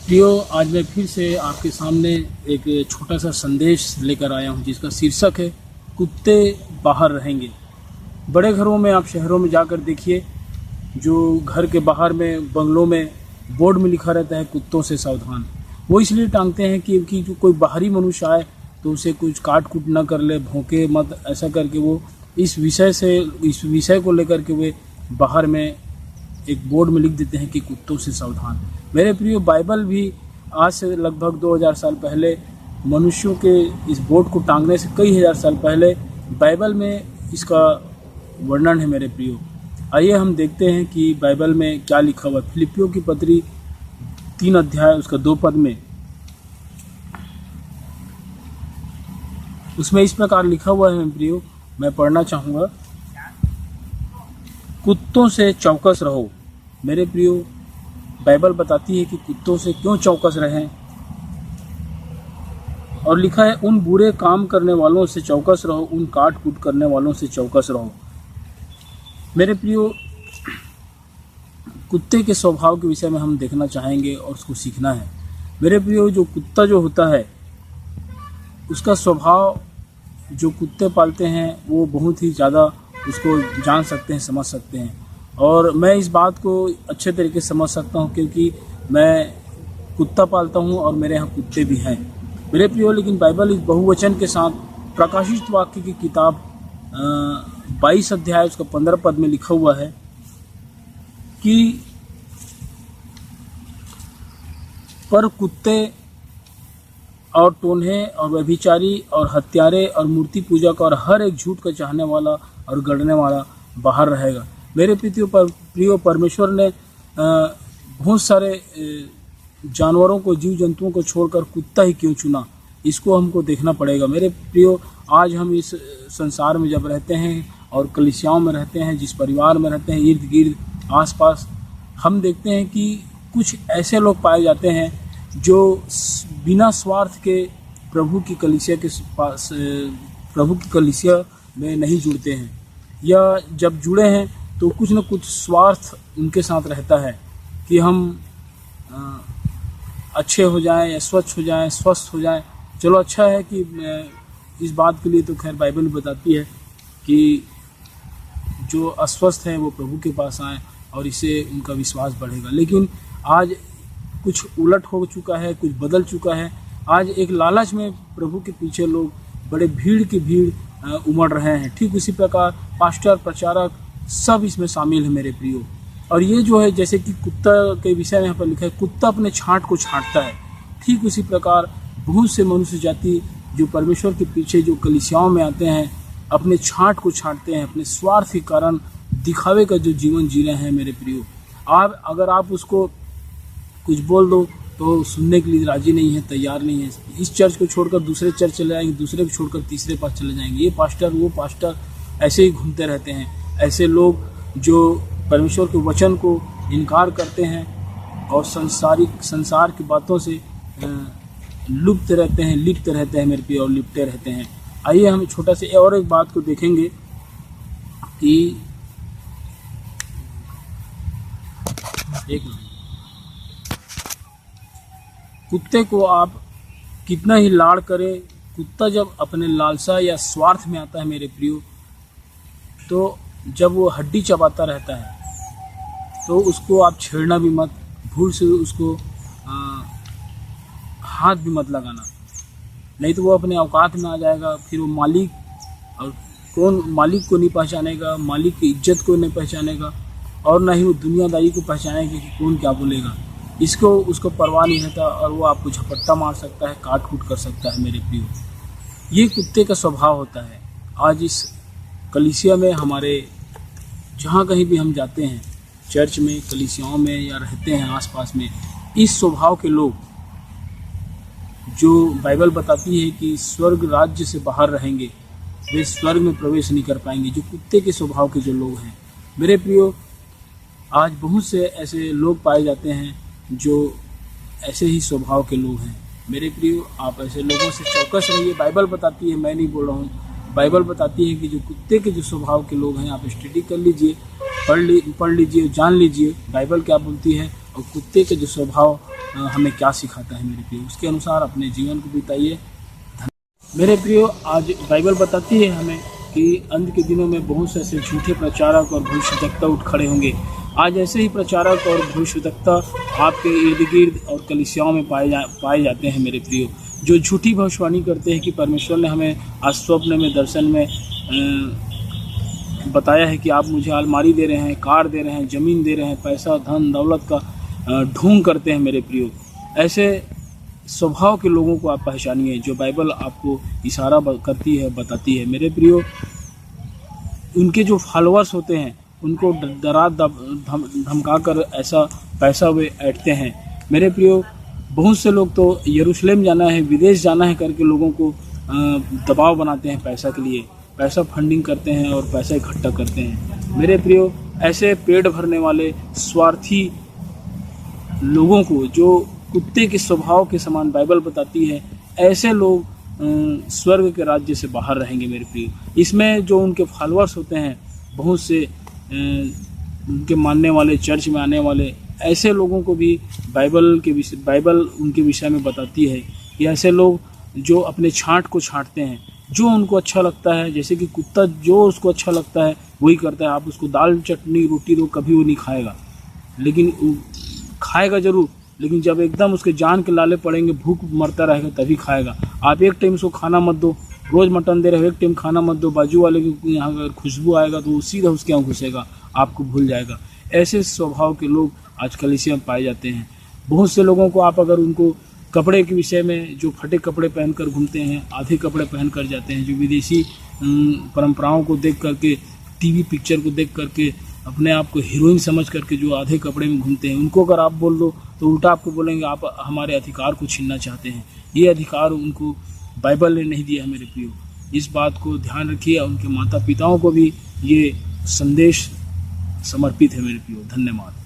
प्रियो, आज मैं फिर से आपके सामने एक छोटा सा संदेश लेकर आया हूँ जिसका शीर्षक है कुत्ते बाहर रहेंगे। बड़े घरों में, आप शहरों में जाकर देखिए, जो घर के बाहर में बंगलों में बोर्ड में लिखा रहता है कुत्तों से सावधान। वो इसलिए टांगते हैं कि जो कोई बाहरी मनुष्य आए तो उसे कुछ काट कूट ना कर ले, भौंके मत, ऐसा करके वो इस विषय को लेकर के वे बाहर में एक बोर्ड में लिख देते हैं कि कुत्तों से सावधान। मेरे प्रिय, बाइबल भी आज से लगभग 2000 साल पहले मनुष्यों के इस बोर्ड को टांगने से कई हजार साल पहले बाइबल में इसका वर्णन है। मेरे प्रियो, आइए हम देखते हैं कि बाइबल में क्या लिखा हुआ है। फिलिपियों की पत्री 3 अध्याय उसका 2 पद में, उसमें इस प्रकार लिखा हुआ है। मेरे प्रियो, मैं पढ़ना चाहूँगा। कुत्तों से चौकस रहो। मेरे प्रियो, बाइबल बताती है कि कुत्तों से क्यों चौकस रहें, और लिखा है उन बुरे काम करने वालों से चौकस रहो, उन काट कूट करने वालों से चौकस रहो। मेरे प्रियो, कुत्ते के स्वभाव के विषय में हम देखना चाहेंगे और उसको सीखना है। मेरे प्रियो, जो कुत्ता जो होता है उसका स्वभाव, जो कुत्ते पालते हैं वो बहुत ही ज़्यादा उसको जान सकते हैं, समझ सकते हैं। और मैं इस बात को अच्छे तरीके से समझ सकता हूँ क्योंकि मैं कुत्ता पालता हूँ और मेरे यहाँ कुत्ते भी हैं। मेरे प्रियो, लेकिन बाइबल इस बहुवचन के साथ प्रकाशित वाक्य की किताब 22 अध्याय उसका 15 पद में लिखा हुआ है कि पर कुत्ते और टोन्हे और व्यभिचारी और हत्यारे और मूर्ति पूजक और हर एक झूठ का चाहने वाला और गढ़ने वाला बाहर रहेगा। मेरे प्रियो, परमेश्वर ने बहुत सारे जानवरों को, जीव जंतुओं को छोड़कर कुत्ता ही क्यों चुना, इसको हमको देखना पड़ेगा। मेरे प्रियो, आज हम इस संसार में जब रहते हैं और कलीसियाओं में रहते हैं, जिस परिवार में रहते हैं, इर्द गिर्द आसपास, हम देखते हैं कि कुछ ऐसे लोग पाए जाते हैं जो बिना स्वार्थ के प्रभु की कलीसिया में नहीं जुड़ते हैं, या जब जुड़े हैं तो कुछ न कुछ स्वार्थ उनके साथ रहता है कि हम अच्छे हो जाएं या स्वच्छ हो जाएं, स्वस्थ हो जाएं। चलो, अच्छा है कि इस बात के लिए तो खैर बाइबल बताती है कि जो अस्वस्थ हैं वो प्रभु के पास आएँ और इससे उनका विश्वास बढ़ेगा। लेकिन आज कुछ उलट हो चुका है, कुछ बदल चुका है। आज एक लालच में प्रभु के पीछे लोग बड़े भीड़ की भीड़ उमड़ रहे हैं। ठीक उसी प्रकार पास्टर, प्रचारक सब इसमें शामिल है मेरे प्रियो। और ये जो है, जैसे कि कुत्ता के विषय में यहाँ पर लिखा है, कुत्ता अपने छांट को छांटता है, ठीक उसी प्रकार बहुत से मनुष्य जाति जो परमेश्वर के पीछे, जो कलीसियाओं में आते हैं, अपने छांट को छांटते हैं, अपने स्वार्थ के कारण दिखावे का जो जीवन जी रहे हैं। मेरे प्रियो, अगर आप उसको कुछ बोल दो तो सुनने के लिए राजी नहीं है, तैयार नहीं है। इस चर्च को छोड़कर दूसरे चर्च चले जाएंगे, दूसरे को छोड़कर तीसरे पास चले जाएंगे। ये पास्टर, वो पास्टर, ऐसे ही घूमते रहते हैं। ऐसे लोग जो परमेश्वर के वचन को इनकार करते हैं और संसार की बातों से लिप्त रहते हैं मेरे प्रिय, और लिपटे रहते हैं। आइए हम छोटा से और एक बात को देखेंगे कि एक कुत्ते को आप कितना ही लाड़ करें, कुत्ता जब अपने लालसा या स्वार्थ में आता है मेरे प्रियो, तो जब वो हड्डी चबाता रहता है तो उसको आप छेड़ना भी मत, भूल से उसको हाथ भी मत लगाना, नहीं तो वो अपने औकात में आ जाएगा। फिर वो मालिक को नहीं पहचानेगा, मालिक की इज्जत को नहीं पहचानेगा, और ना ही वो दुनियादारी को पहचानेगा कि कौन क्या बोलेगा। उसको परवाह नहीं रहता और वो आपको झपट्टा मार सकता है, काट कूट कर सकता है। मेरे प्रियो, ये कुत्ते का स्वभाव होता है। आज इस कलीसिया में, हमारे जहाँ कहीं भी हम जाते हैं, चर्च में, कलीसियाओं में या रहते हैं आसपास में, इस स्वभाव के लोग, जो बाइबल बताती है कि स्वर्ग राज्य से बाहर रहेंगे, वे स्वर्ग में प्रवेश नहीं कर पाएंगे। जो कुत्ते के स्वभाव के जो लोग हैं मेरे प्रियो, आज बहुत से ऐसे लोग पाए जाते हैं जो ऐसे ही स्वभाव के लोग हैं। मेरे प्रियो, आप ऐसे लोगों से चौकस रहिए। बाइबल बताती है, मैं नहीं बोल रहा हूँ, बाइबल बताती है कि जो कुत्ते के जो स्वभाव के लोग हैं, आप स्टडी कर लीजिए, पढ़ लीजिए, जान लीजिए बाइबल क्या बोलती है, और कुत्ते के जो स्वभाव हमें क्या सिखाता है मेरे प्रियो, उसके अनुसार अपने जीवन को बिताइए। मेरे प्रियो, आज बाइबल बताती है हमें कि अंत के दिनों में बहुत से ऐसे झूठे प्रचारक और भविष्यवक्ता उठ खड़े होंगे। आज ऐसे ही प्रचारक और भविष्यवक्ता आपके इर्द गिर्द और कलीसियाओं में पाए जाते हैं मेरे प्रियो, जो झूठी भविष्यवाणी करते हैं कि परमेश्वर ने हमें आज स्वप्न में, दर्शन में बताया है कि आप मुझे अलमारी दे रहे हैं, कार दे रहे हैं, ज़मीन दे रहे हैं, पैसा, धन, दौलत का ढोंग करते हैं मेरे प्रियो। ऐसे स्वभाव के लोगों को आप पहचानिए, जो बाइबल आपको इशारा करती है, बताती है मेरे प्रियो। उनके जो फॉलोअर्स होते हैं उनको डरा धमका कर ऐसा पैसा वे ऐंठते हैं मेरे प्रियो। बहुत से लोग तो यरूशलेम जाना है, विदेश जाना है करके लोगों को दबाव बनाते हैं पैसा के लिए, पैसा फंडिंग करते हैं और पैसा इकट्ठा करते हैं मेरे प्रियो। ऐसे पेट भरने वाले स्वार्थी लोगों को, जो कुत्ते के स्वभाव के समान बाइबल बताती है, ऐसे लोग स्वर्ग के राज्य से बाहर रहेंगे मेरे प्रियो। इसमें जो उनके फॉलोअर्स होते हैं, बहुत से उनके मानने वाले, चर्च में आने वाले, ऐसे लोगों को भी बाइबल उनके विषय में बताती है कि ऐसे लोग जो अपने छांट को छांटते हैं, जो उनको अच्छा लगता है, जैसे कि कुत्ता जो उसको अच्छा लगता है वही करता है। आप उसको दाल चटनी रोटी दो, कभी वो नहीं खाएगा, लेकिन खाएगा ज़रूर, लेकिन जब एकदम उसके जान के लाले पड़ेंगे, भूख मरता रहेगा, तभी खाएगा। आप एक टाइम उसको खाना मत दो, रोज़ मटन दे रहे हो, एक टाइम खाना मत दो, बाजू वाले की यहाँ अगर खुशबू आएगा तो वो सीधा उसके यहाँ घुसेगा, आपको भूल जाएगा। ऐसे स्वभाव के लोग आज कलीसिया में पाए जाते हैं। बहुत से लोगों को आप अगर उनको कपड़े के विषय में, जो फटे कपड़े पहनकर घूमते हैं, आधे कपड़े पहन कर जाते हैं, जो विदेशी परंपराओं को देख करके, टीवी पिक्चर को देख करके अपने आप को हीरोइन समझ करके जो आधे कपड़े में घूमते हैं, उनको अगर आप बोल दो तो उल्टा आपको बोलेंगे आप हमारे अधिकार को छीनना चाहते हैं। ये अधिकार उनको बाइबल ने नहीं दिया है मेरे प्रियो। इस बात को ध्यान रखिए। उनके माता पिताओं को भी ये संदेश समर्पित है मेरे प्रियो। धन्यवाद।